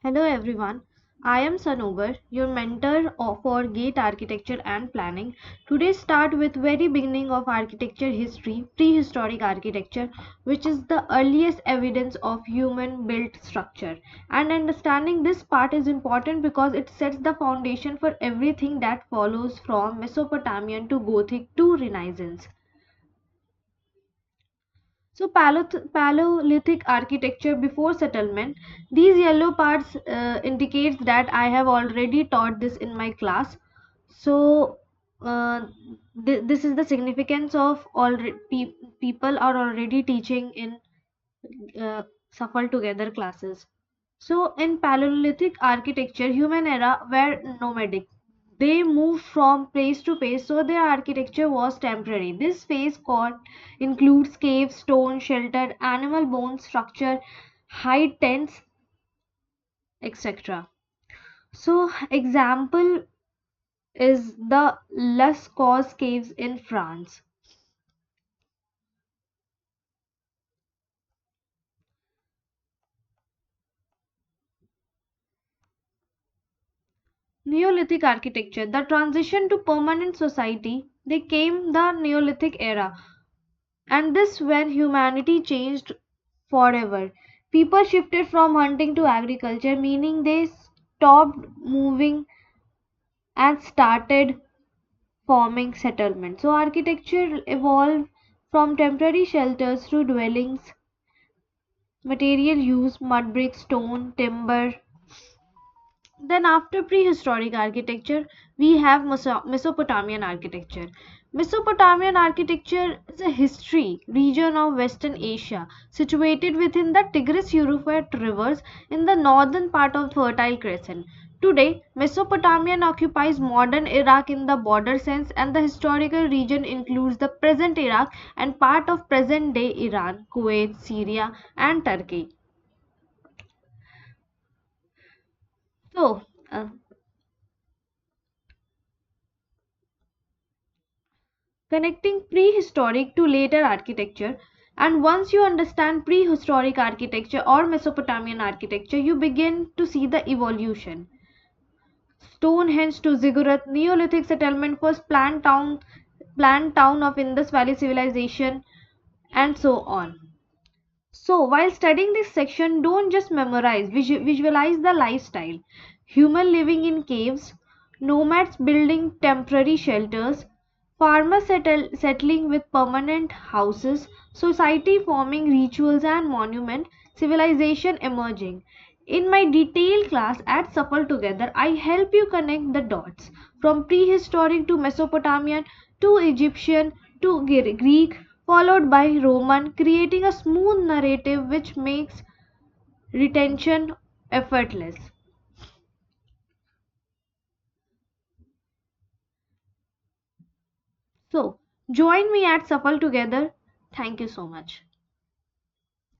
Hello everyone, I am Sanobar, your mentor for gate architecture and planning. Today start with very beginning of architecture history, prehistoric architecture, which is the earliest evidence of human built structure. And understanding this part is important because it sets the foundation for everything that follows from Mesopotamian to Gothic to Renaissance. So Paleolithic architecture before settlement. These yellow parts indicates that I have already taught this in my class. So this is the significance of people are already teaching in Safal together classes. So in Paleolithic architecture, human era were nomadic. They moved from place to place, so their architecture was temporary. This phase called includes caves, stone, shelter, animal bones, structure, hide tents, etc. So example is the Les Caux caves in France. Neolithic architecture, the transition to permanent society, they came the Neolithic era, and this when humanity changed forever. People shifted from hunting to agriculture, meaning they stopped moving and started forming settlements. So architecture evolved from temporary shelters to dwellings, material use, mud brick, stone, timber. Then after prehistoric architecture, we have Mesopotamian architecture. Mesopotamian architecture is a history region of Western Asia situated within the Tigris-Euphrates rivers in the northern part of Fertile Crescent. Today, Mesopotamia occupies modern Iraq in the border sense, and the historical region includes the present Iraq and part of present-day Iran, Kuwait, Syria, and Turkey. So, uh, connecting prehistoric to later architecture, and once you understand prehistoric architecture or Mesopotamian architecture, you begin to see the evolution. Stonehenge to ziggurat, Neolithic settlement, first planned town of Indus Valley civilization, and so on. So while studying this section, don't just memorize, visualize the lifestyle. Human living in caves, nomads building temporary shelters, farmers settling with permanent houses, society forming rituals and monument, civilization emerging. In my detailed class at Safal Together, I help you connect the dots from prehistoric to Mesopotamian to Egyptian to Greek, followed by Roman, creating a smooth narrative which makes retention effortless. So, join me at Safal Together. Thank you so much.